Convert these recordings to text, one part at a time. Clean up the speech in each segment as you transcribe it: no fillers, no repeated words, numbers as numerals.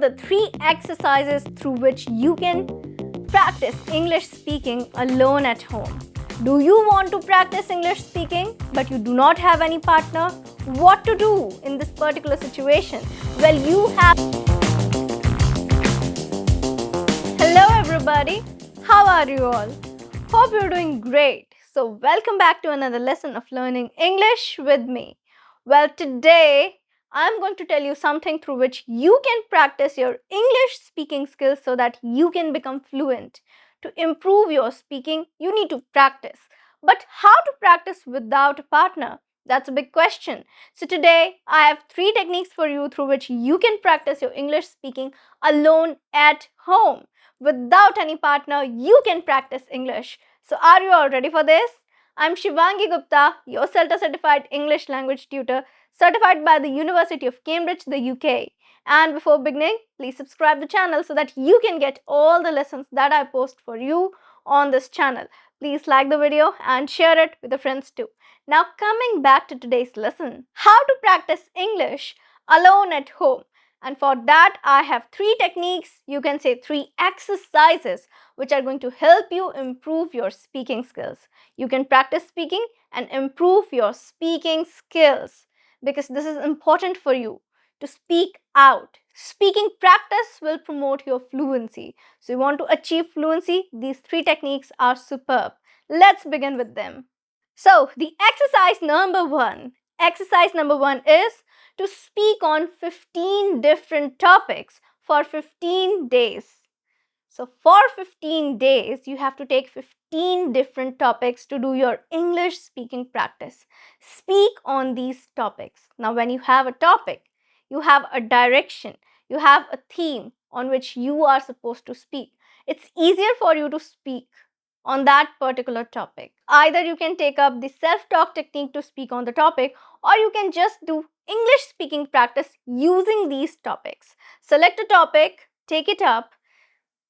the 3 exercises through which you can practice English speaking alone at home. Do you want to practice English speaking but you do not have any partner? What to do in this particular situation? Well, you have... Hello everybody, how are you all? Hope you're doing great. So welcome back to another lesson of learning English with me. Well, today I'm going to tell you something through which you can practice your English speaking skills so that you can become fluent. To improve your speaking, you need to practice. But how to practice without a partner? That's a big question. So today I have 3 techniques for you through which you can practice your English speaking alone at home. Without any partner, you can practice English. So are you all ready for this? I'm Shivangi Gupta, your CELTA certified English language tutor, certified by the University of Cambridge, the UK. And before beginning, please subscribe the channel so that you can get all the lessons that I post for you on this channel. Please like the video and share it with your friends too. Now coming back to today's lesson, how to practice English alone at home. And for that, I have 3 techniques, you can say 3 exercises, which are going to help you improve your speaking skills. You can practice speaking and improve your speaking skills because this is important for you to speak out. Speaking practice will promote your fluency. So you want to achieve fluency, these 3 techniques are superb. Let's begin with them. So the exercise number 1. Exercise number 1 is to speak on 15 different topics for 15 days. So for 15 days, you have to take 15 different topics to do your English speaking practice. Speak on these topics. Now when you have a topic, you have a direction, you have a theme on which you are supposed to speak. It's easier for you to speak on that particular topic. Either you can take up the self-talk technique to speak on the topic, or you can just do English speaking practice using these topics. Select a topic, take it up.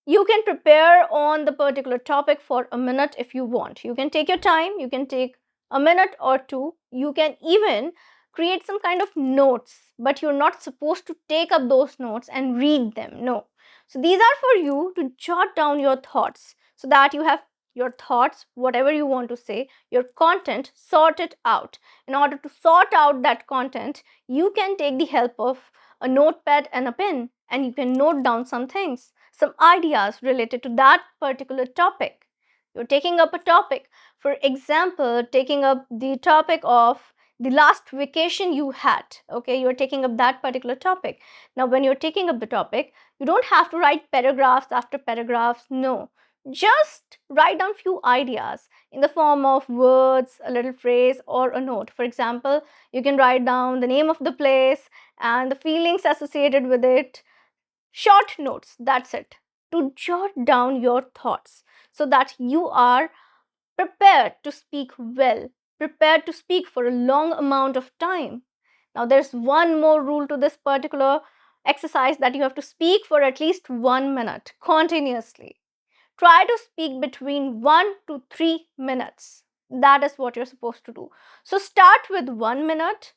You can prepare on the particular topic for a minute if you want. You can take your time, you can take a minute or 2. You can even create some kind of notes, but you're not supposed to take up those notes and read them. No. So these are for you to jot down your thoughts so that you have your thoughts, whatever you want to say, your content sorted out. In order to sort out that content, you can take the help of a notepad and a pen, and you can note down some things, some ideas related to that particular topic. You're taking up a topic. For example, taking up the topic of the last vacation you had. Okay, you're taking up that particular topic. Now, when you're taking up the topic, you don't have to write paragraphs after paragraphs. No. Just write down few ideas in the form of words, a little phrase, or a note. For example, you can write down the name of the place and the feelings associated with it. Short notes, that's it. To jot down your thoughts so that you are prepared to speak well, prepared to speak for a long amount of time. Now, there's one more rule to this particular exercise, that you have to speak for at least 1 minute continuously. Try to speak between 1 to 3 minutes. That is what you're supposed to do. So start with 1 minute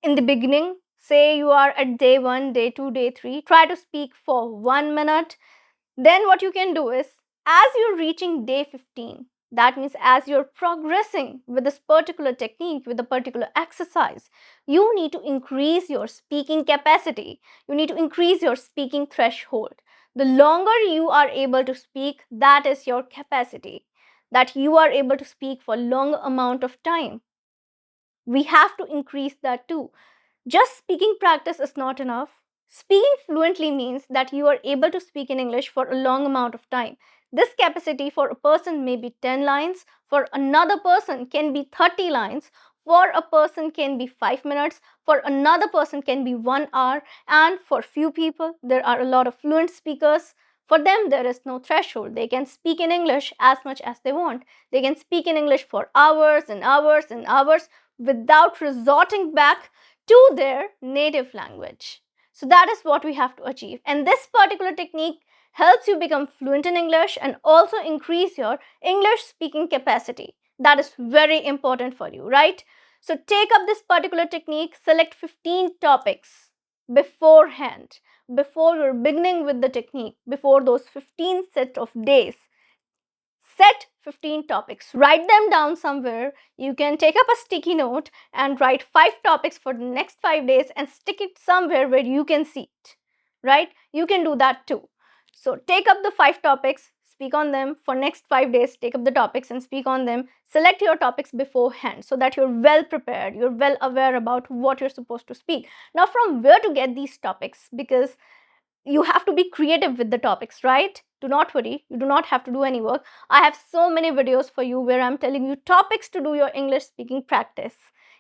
in the beginning. Say you are at day 1, day 2, day 3. Try to speak for 1 minute. Then what you can do is, as you're reaching day 15, that means as you're progressing with this particular technique, with a particular exercise, you need to increase your speaking capacity. You need to increase your speaking threshold. The longer you are able to speak, that is your capacity, that you are able to speak for long amount of time. We have to increase that too. Just speaking practice is not enough. Speaking fluently means that you are able to speak in English for a long amount of time. This capacity for a person may be 10 lines, for another person can be 30 lines, for a person can be 5 minutes, for another person can be 1 hour, and for few people, there are a lot of fluent speakers. For them, there is no threshold. They can speak in English as much as they want. They can speak in English for hours and hours and hours without resorting back to their native language. So that is what we have to achieve. And this particular technique helps you become fluent in English and also increase your English speaking capacity. That is very important for you, right? So take up this particular technique, select 15 topics beforehand. before you're beginning with the technique, before those 15 set of days, set 15 topics. Write them down somewhere. You can take up a sticky note and write 5 topics for the next 5 days and stick it somewhere where you can see it. Right? You can do that too. So take up the 5 topics, speak on them for next 5 days, take up the topics and speak on them. Select your topics beforehand so that you're well prepared, you're well aware about what you're supposed to speak. Now, from where to get these topics? Because you have to be creative with the topics, right? Do not worry, you do not have to do any work. I have so many videos for you where I'm telling you topics to do your English speaking practice.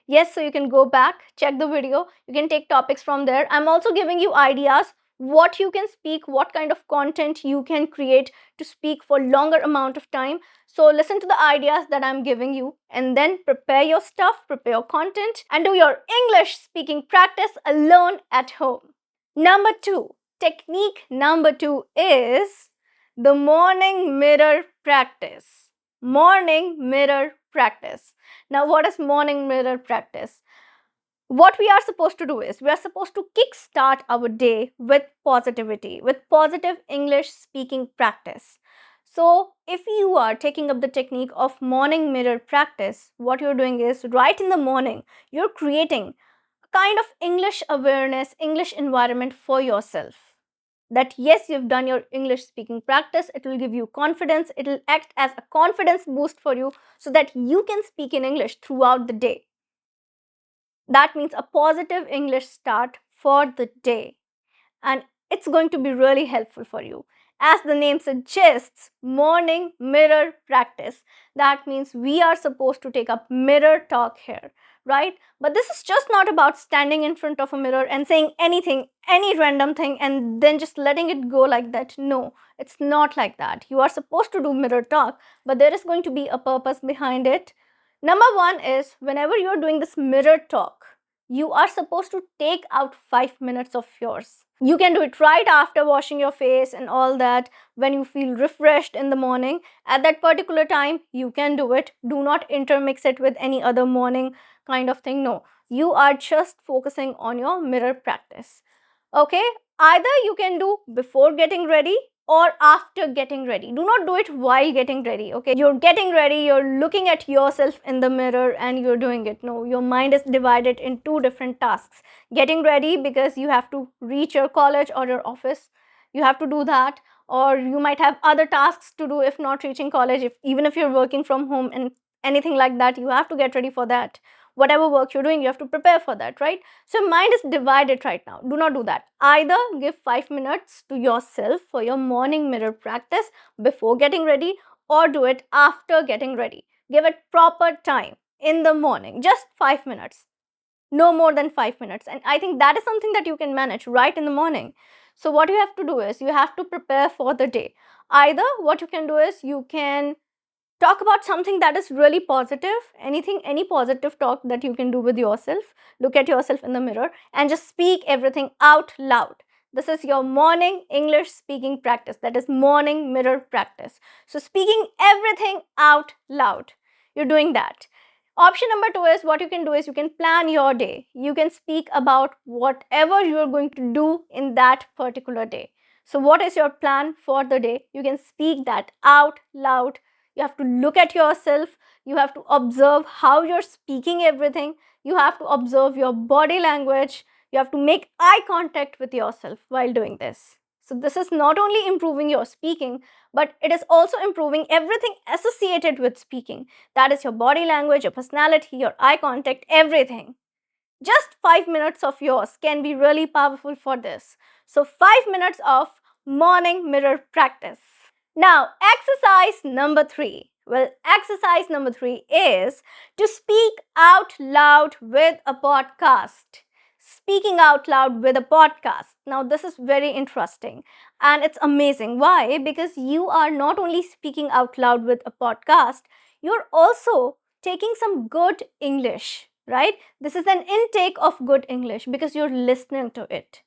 Yes, so you can go back, check the video, you can take topics from there. I'm also giving you ideas what you can speak, what kind of content you can create to speak for longer amount of time. So listen to the ideas that I'm giving you and then prepare your stuff, prepare your content and do your English speaking practice alone at home. Number 2, technique number 2 is the morning mirror practice. Morning mirror practice. Now, what is morning mirror practice? What we are supposed to do is we are supposed to kickstart our day with positivity, with positive English speaking practice. So, if you are taking up the technique of morning mirror practice, what you're doing is right in the morning, you're creating kind of English awareness, English environment for yourself. That yes, you've done your English speaking practice, it will give you confidence, it will act as a confidence boost for you so that you can speak in English throughout the day. That means a positive English start for the day. And it's going to be really helpful for you. As the name suggests, morning mirror practice. That means we are supposed to take up mirror talk here, right? But this is just not about standing in front of a mirror and saying anything, any random thing, and then just letting it go like that. No, it's not like that. You are supposed to do mirror talk, but there is going to be a purpose behind it. Number 1 is whenever you're doing this mirror talk, you are supposed to take out 5 minutes of yours. You can do it right after washing your face and all that, when you feel refreshed in the morning. At that particular time, you can do it. Do not intermix it with any other morning kind of thing. No, you are just focusing on your mirror practice. Okay, either you can do before getting ready or after getting ready. Do not do it while getting ready. Okay, you're getting ready, you're looking at yourself in the mirror and you're doing it. No, your mind is divided in 2 different tasks. Getting ready because you have to reach your college or your office, you have to do that, or you might have other tasks to do if not reaching college, even if you're working from home and anything like that, you have to get ready for that. Whatever work you're doing, you have to prepare for that, right? So mind is divided right now. Do not do that. Either give 5 minutes to yourself for your morning mirror practice before getting ready, or do it after getting ready. Give it proper time in the morning, just 5 minutes, no more than 5 minutes. And I think that is something that you can manage right in the morning. So what you have to do is you have to prepare for the day. Either what you can do is you can talk about something that is really positive, any positive talk that you can do with yourself. Look at yourself in the mirror and just speak everything out loud. This is your morning English speaking practice. That is morning mirror practice. So speaking everything out loud, you're doing that. Option number 2 is what you can do is you can plan your day. You can speak about whatever you are going to do in that particular day. So what is your plan for the day? You can speak that out loud. You have to look at yourself. You have to observe how you're speaking everything. You have to observe your body language. You have to make eye contact with yourself while doing this. So this is not only improving your speaking, but it is also improving everything associated with speaking. That is your body language, your personality, your eye contact, everything. Just 5 minutes of yours can be really powerful for this. So 5 minutes of morning mirror practice. Now, exercise number 3. Well, exercise number 3 is to speak out loud with a podcast. Speaking out loud with a podcast. Now, this is very interesting and it's amazing. Why? Because you are not only speaking out loud with a podcast, you're also taking some good English, right? This is an intake of good English because you're listening to it.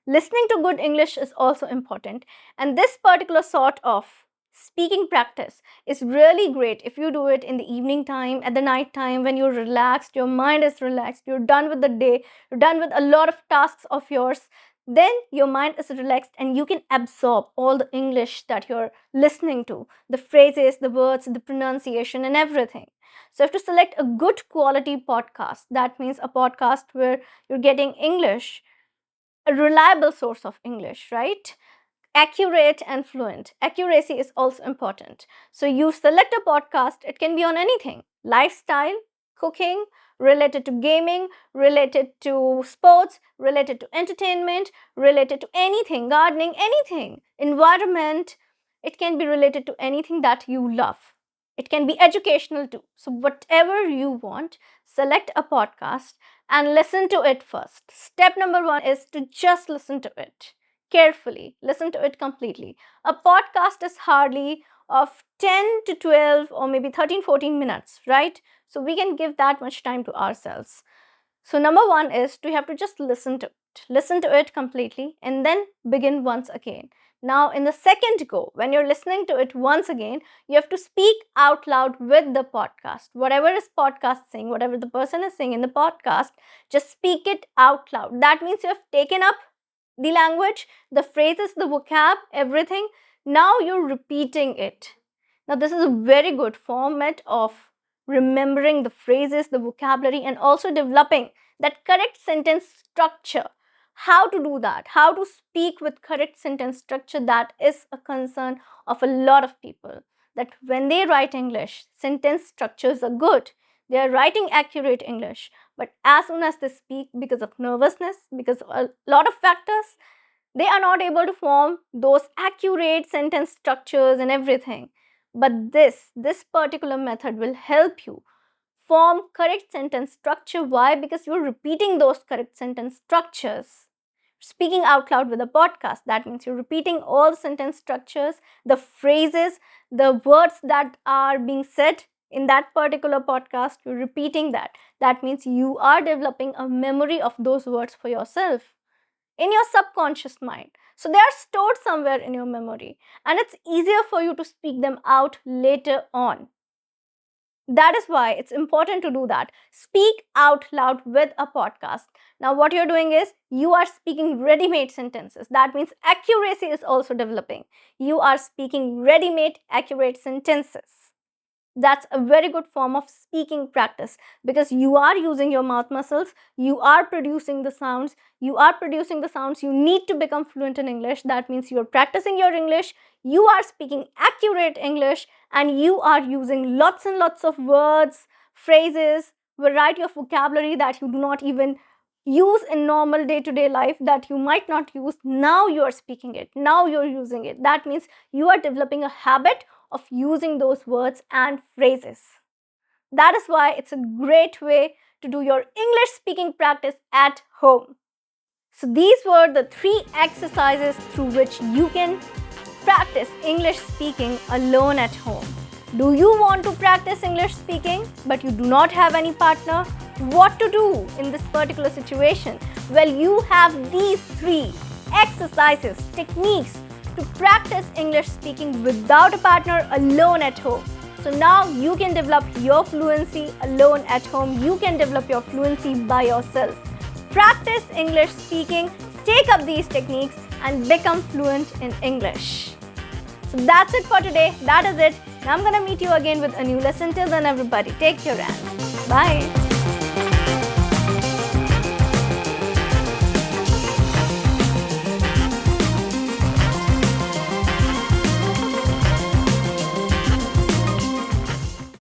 Listening to good English is also important, and this particular sort of speaking practice is really great if you do it in the evening time, at the night time, when you're relaxed, your mind is relaxed, you're done with the day, you're done with a lot of tasks of yours. then your mind is relaxed and you can absorb all the English that you're listening to, the phrases, the words, the pronunciation, and everything. So, you have to select a good quality podcast. That means a podcast where you're getting English, a reliable source of English, right? Accurate and fluent. Accuracy is also important. So you select a podcast, it can be on anything: lifestyle, cooking, related to gaming, related to sports, related to entertainment, related to anything, gardening, anything, environment. It can be related to anything that you love. It can be educational too. So, whatever you want, select a podcast and listen to it first. Step number one is to just listen to it carefully, listen to it completely. A podcast is hardly of 10 to 12 or maybe 13, 14 minutes, right? So we can give that much time to ourselves. So number one is to have to just listen to it completely, and then begin once again. Now in the second go, when you're listening to it once again, you have to speak out loud with the podcast. Whatever is podcast saying, whatever the person is saying in the podcast, just speak it out loud. That means you have taken up the language, the phrases, the vocab, everything. Now you're repeating it. Now, this is a very good format of remembering the phrases, the vocabulary, and also developing that correct sentence structure. How to do that? How to speak with correct sentence structure? That is a concern of a lot of people. That when they write English, sentence structures are good. They are writing accurate English. But as soon as they speak, because of nervousness, because of a lot of factors, they are not able to form those accurate sentence structures and everything. But this particular method will help you form correct sentence structure. Why? Because you're repeating those correct sentence structures. Speaking out loud with a podcast, that means you're repeating all sentence structures, the phrases, the words that are being said in that particular podcast, you're repeating that. That means you are developing a memory of those words for yourself in your subconscious mind. So they are stored somewhere in your memory, and it's easier for you to speak them out later on. That is why it's important to do that. Speak out loud with a podcast. Now, what you're doing is you are speaking ready made sentences. That means accuracy is also developing. You are speaking ready made, accurate sentences. That's a very good form of speaking practice, because you are using your mouth muscles, you are producing the sounds, you need to become fluent in English. That means you're practicing your English, you are speaking accurate English, and you are using lots and lots of words, phrases, variety of vocabulary that you do not even use in normal day-to-day life, that you might not use. Now you are speaking it, now you're using it. That means you are developing a habit of using those words and phrases. That is why it's a great way to do your English speaking practice at home. So these were the 3 exercises through which you can practice English speaking alone at home. Do you want to practice English speaking but you do not have any partner? What to do in this particular situation? Well, you have these 3 exercises, techniques to practice English speaking without a partner, alone at home. So now you can develop your fluency alone at home. You can develop your fluency by yourself. Practice English speaking, take up these techniques and become fluent in English. So that's it for today. That is it. Now I'm gonna meet you again with a new lesson. Till then, everybody, take care and bye.